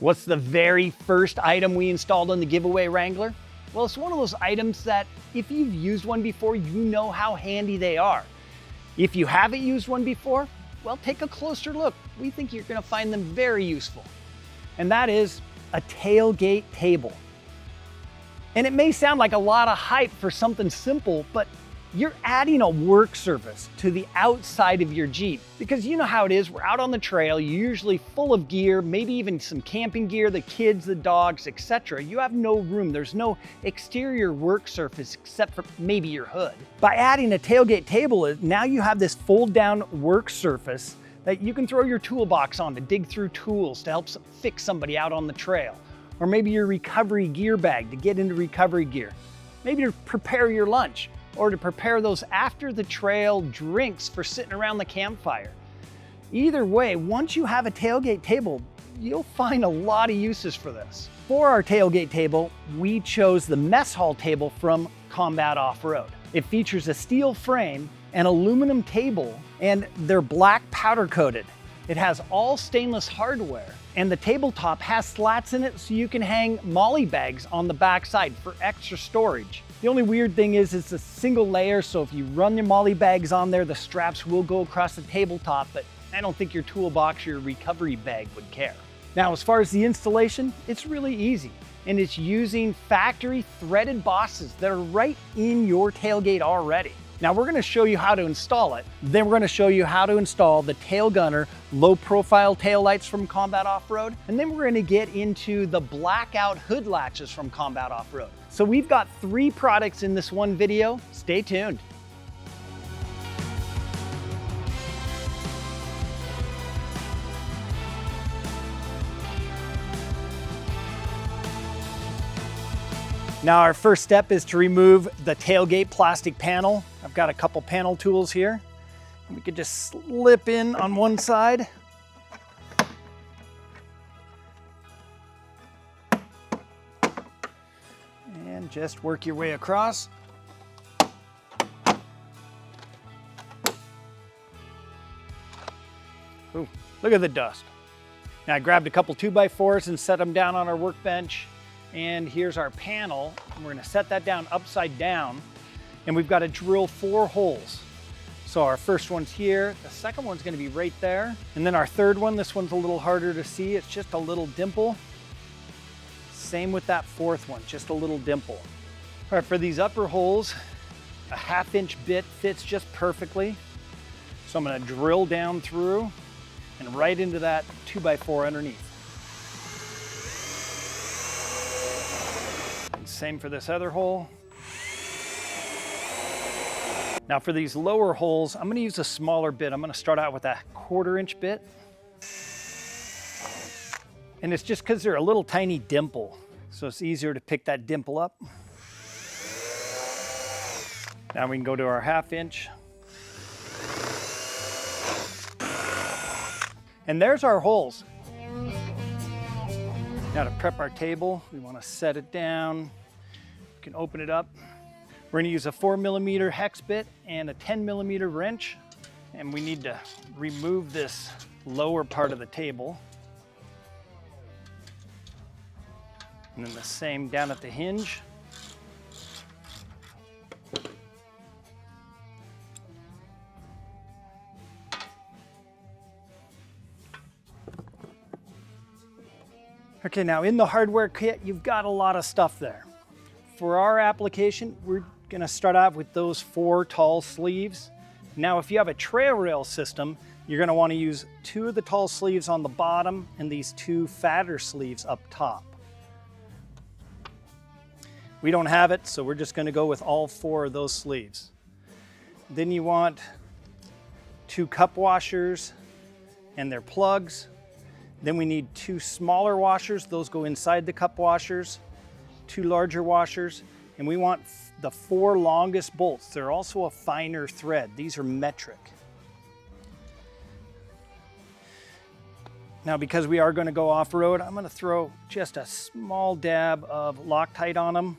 What's the very first item we installed on the Giveaway Wrangler? Well, it's one of those items that if you've used one before, you know how handy they are. If you haven't used one before, well, take a closer look. We think you're gonna find them very useful. And that is a tailgate table. And it may sound like a lot of hype for something simple, but you're adding a work surface to the outside of your Jeep. Because you know how it is, we're out on the trail, you're usually full of gear, maybe even some camping gear, the kids, the dogs, etc. You have no room, there's no exterior work surface except for maybe your hood. By adding a tailgate table, now you have this fold down work surface that you can throw your toolbox on to dig through tools to help fix somebody out on the trail. Or maybe your recovery gear bag to get into recovery gear. Maybe to prepare your lunch, or to prepare those after the trail drinks for sitting around the campfire. Either way, once you have a tailgate table, you'll find a lot of uses for this. For our tailgate table, we chose the mess hall table from Combat Off-Road. It features a steel frame, an aluminum table, and they're black powder coated. It has all stainless hardware, and the tabletop has slats in it so you can hang molly bags on the backside for extra storage. The only weird thing is it's a single layer, so if you run your molly bags on there, the straps will go across the tabletop, but I don't think your toolbox or your recovery bag would care. Now, as far as the installation, it's really easy, and it's using factory threaded bosses that are right in your tailgate already. Now we're gonna show you how to install it. Then we're gonna show you how to install the Tailgunner low profile tail lights from Combat Off-Road. And then we're gonna get into the Blackout hood latches from Combat Off-Road. So we've got 3 products in this one video. Stay tuned. Now our first step is to remove the tailgate plastic panel. I've got a couple panel tools here. We could just slip in on one side. And just work your way across. Ooh, look at the dust. Now I grabbed a couple 2x4s and set them down on our workbench. And here's our panel. We're gonna set that down upside down, and we've got to drill 4 holes. So our first one's here, the second one's gonna be right there, and then our third one, this one's a little harder to see, it's just a little dimple. Same with that fourth one, just a little dimple. All right, for these upper holes, a 1/2-inch bit fits just perfectly. So I'm gonna drill down through and right into that 2x4 underneath. Same for this other hole. Now for these lower holes, I'm gonna use a smaller bit. I'm gonna start out with a 1/4-inch bit. And it's just because they're a little tiny dimple, so it's easier to pick that dimple up. Now we can go to our 1/2-inch. And there's our holes. Now to prep our table, we wanna set it down. We can open it up. We're gonna use a 4mm hex bit and a 10mm wrench. And we need to remove this lower part of the table. And then the same down at the hinge. Okay, now in the hardware kit, you've got a lot of stuff there. For our application, we're gonna start out with those 4 tall sleeves. Now, if you have a trail rail system, you're gonna wanna use 2 of the tall sleeves on the bottom and these 2 fatter sleeves up top. We don't have it, so we're just gonna go with all 4 of those sleeves. Then you want 2 cup washers and their plugs. Then we need 2 smaller washers. Those go inside the cup washers. 2 larger washers. And we want the 4 longest bolts. They're also a finer thread. These are metric. Now, because we are gonna go off-road, I'm gonna throw just a small dab of Loctite on them.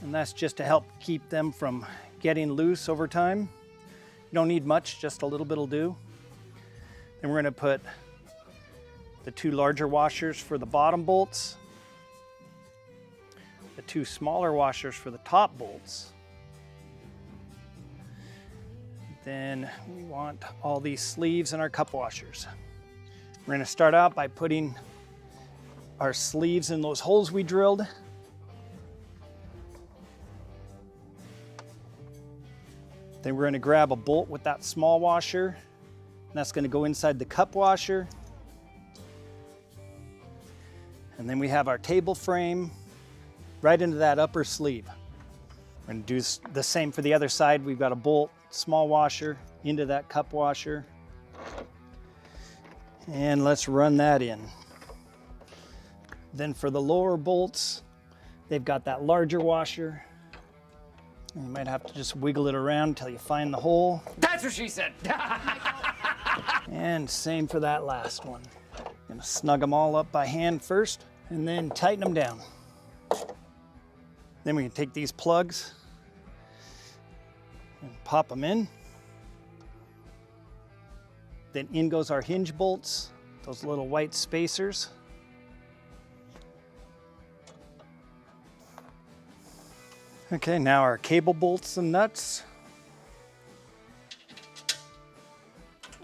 And that's just to help keep them from getting loose over time. You don't need much, just a little bit will do. Then we're gonna put the 2 larger washers for the bottom bolts, the 2 smaller washers for the top bolts. Then we want all these sleeves and our cup washers. We're going to start out by putting our sleeves in those holes we drilled. Then we're going to grab a bolt with that small washer, and that's going to go inside the cup washer. And then we have our table frame right into that upper sleeve. We're going to do the same for the other side. We've got a bolt, small washer, into that cup washer. And let's run that in. Then for the lower bolts, they've got that larger washer. You might have to just wiggle it around until you find the hole. That's what she said. And same for that last one. Gonna snug them all up by hand first and then tighten them down. Then we can take these plugs and pop them in. Then in goes our hinge bolts, those little white spacers. Okay, now our cable bolts and nuts.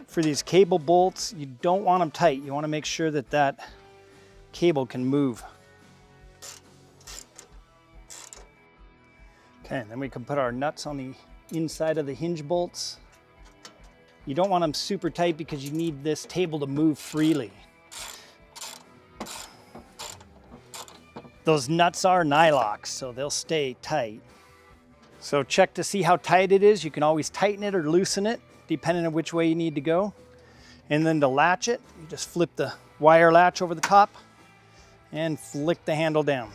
For these cable bolts, you don't want them tight. You want to make sure that that cable can move. Okay, and then we can put our nuts on the inside of the hinge bolts. You don't want them super tight because you need this table to move freely. Those nuts are nylocks, so they'll stay tight. So check to see how tight it is. You can always tighten it or loosen it, depending on which way you need to go. And then to latch it, you just flip the wire latch over the top and flick the handle down.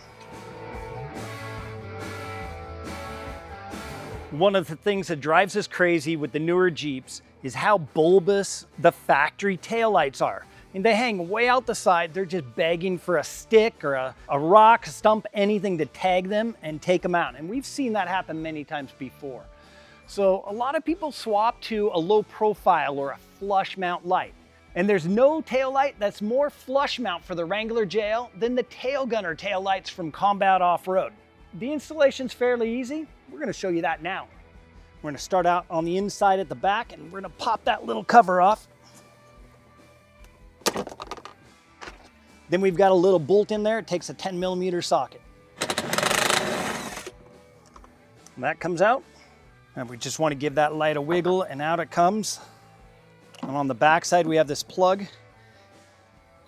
One of the things that drives us crazy with the newer Jeeps is how bulbous the factory taillights are. And they hang way out the side. They're just begging for a stick or a rock, a stump, anything to tag them and take them out. And we've seen that happen many times before. So a lot of people swap to a low profile or a flush mount light. And there's no taillight that's more flush mount for the Wrangler JL than the Tailgunner Taillights from Combat Off-Road. The installation's fairly easy. We're gonna show you that now. We're gonna start out on the inside at the back and we're gonna pop that little cover off. Then we've got a little bolt in there. It takes a 10mm socket. And that comes out. And we just want to give that light a wiggle and out it comes. And on the back side, we have this plug.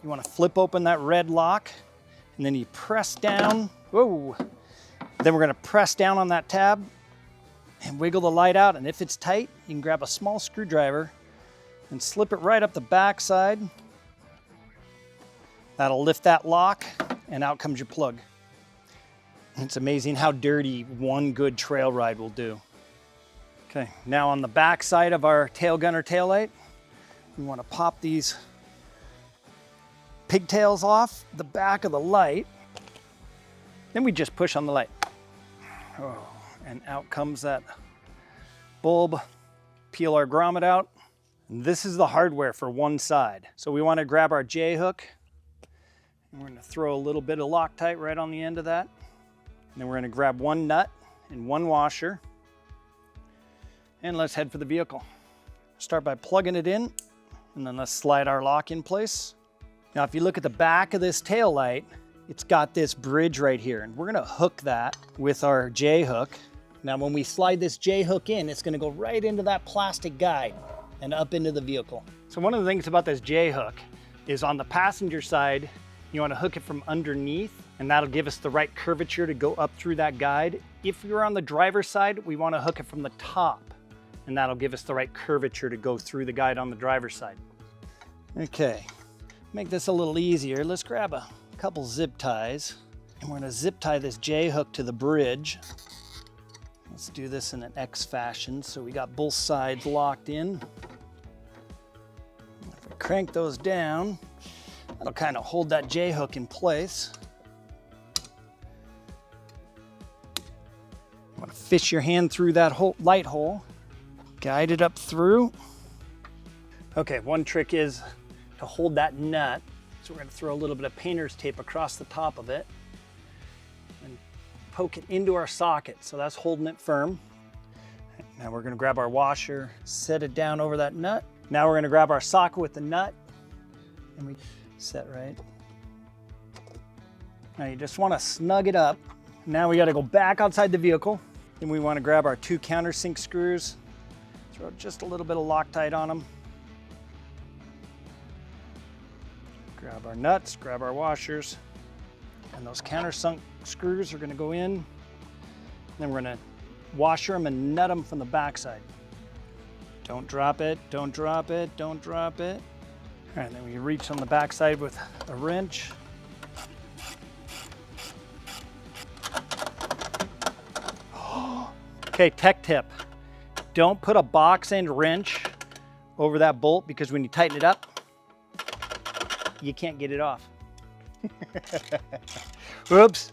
You want to flip open that red lock and then you press down. Whoa. Then we're going to press down on that tab and wiggle the light out. And if it's tight, you can grab a small screwdriver and slip it right up the back side. That'll lift that lock and out comes your plug. It's amazing how dirty one good trail ride will do. Okay, now on the back side of our Tailgunner taillight, we want to pop these pigtails off the back of the light. Then we just push on the light. Oh, and out comes that bulb. Peel our grommet out. And this is the hardware for one side. So we want to grab our J-hook. And we're going to throw a little bit of Loctite right on the end of that. And then we're going to grab one nut and one washer. And let's head for the vehicle. Start by plugging it in, and then let's slide our lock in place. Now, if you look at the back of this taillight, it's got this bridge right here, and we're going to hook that with our J-hook. Now, when we slide this J-hook in, it's going to go right into that plastic guide and up into the vehicle. So one of the things about this J-hook is on the passenger side, you want to hook it from underneath, and that'll give us the right curvature to go up through that guide. If you're on the driver's side, we want to hook it from the top, and that'll give us the right curvature to go through the guide on the driver's side. Okay, make this a little easier. Let's grab a couple zip ties, and we're going to zip tie this J-hook to the bridge. Let's do this in an X fashion, so we got both sides locked in. If we crank those down, that'll kind of hold that J-hook in place. You want to fish your hand through that light hole, guide it up through. Okay, one trick is to hold that nut. So we're going to throw a little bit of painter's tape across the top of it and poke it into our socket. So that's holding it firm. Now we're going to grab our washer, set it down over that nut. Now we're going to grab our socket with the nut and we set right. Now you just want to snug it up. Now we got to go back outside the vehicle. Then we want to grab our 2 countersink screws, throw just a little bit of Loctite on them. Grab our nuts, grab our washers, and those countersunk screws are going to go in. Then we're going to washer them and nut them from the backside. Don't drop it, don't drop it, don't drop it. All right, then we reach on the backside with a wrench. Okay, tech tip. Don't put a box end wrench over that bolt because when you tighten it up, you can't get it off. Whoops.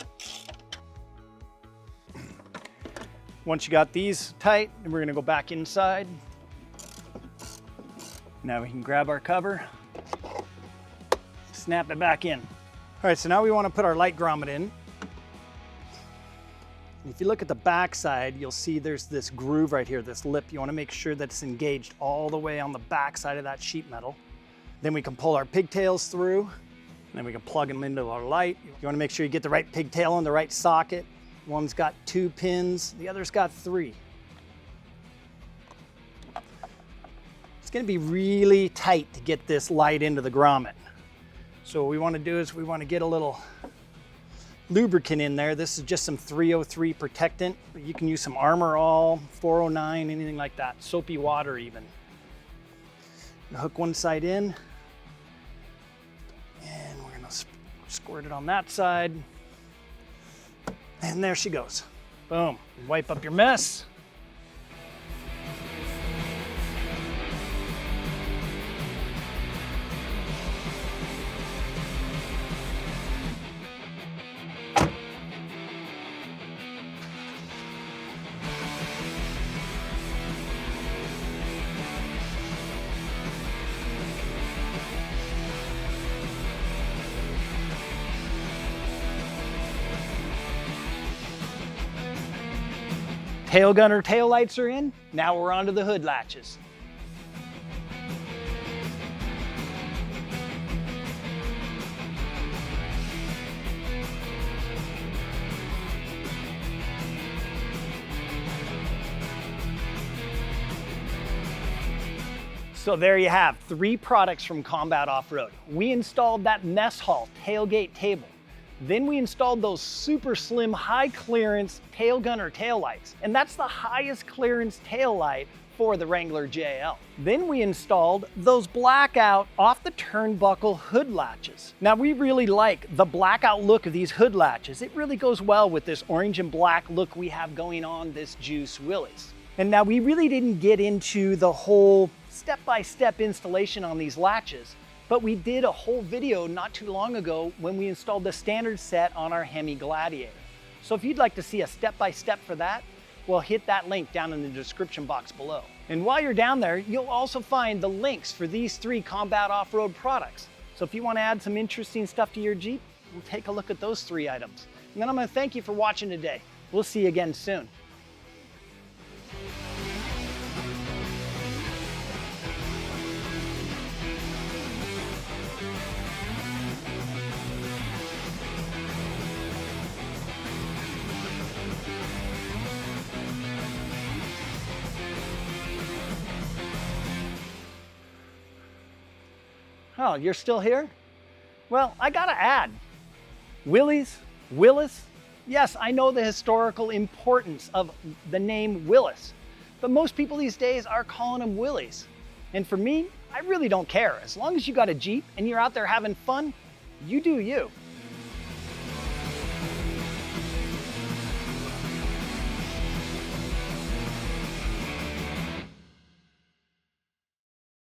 Once you got these tight, then we're gonna go back inside. Now we can grab our cover, snap it back in. All right, so now we wanna put our light grommet in. If you look at the back side, you'll see there's this groove right here, this lip. You wanna make sure that it's engaged all the way on the back side of that sheet metal. Then we can pull our pigtails through, and then we can plug them into our light. You wanna make sure you get the right pigtail in the right socket. One's got 2 pins, the other's got 3. It's gonna be really tight to get this light into the grommet. So what we wanna do is we wanna get a little lubricant in there. This is just some 303 protectant, but you can use some Armor All, 409, anything like that. Soapy water even. Hook one side in, and we're gonna squirt it on that side. And there she goes. Boom. Wipe up your mess. Tailgunner taillights are in. Now we're onto the hood latches. So there you have 3 products from Combat Off-Road. We installed that mess hall tailgate table. Then we installed those super slim, high clearance Tailgunner taillights. And that's the highest clearance taillight for the Wrangler JL. Then we installed those Blackout Off-The-Turnbuckle hood latches. Now we really like the Blackout look of these hood latches. It really goes well with this orange and black look we have going on this Juice Willys. And now we really didn't get into the whole step-by-step installation on these latches, but we did a whole video not too long ago when we installed the standard set on our Hemi Gladiator. So if you'd like to see a step-by-step for that, well, hit that link down in the description box below. And while you're down there, you'll also find the links for these 3 Combat Off-Road products. So if you want to add some interesting stuff to your Jeep, we'll take a look at those 3 items. And then I'm going to thank you for watching today. We'll see you again soon. Oh, you're still here? Well, I gotta add, Willys, Willys. Yes, I know the historical importance of the name Willys, but most people these days are calling them Willys. And for me, I really don't care. As long as you got a Jeep and you're out there having fun, you do you.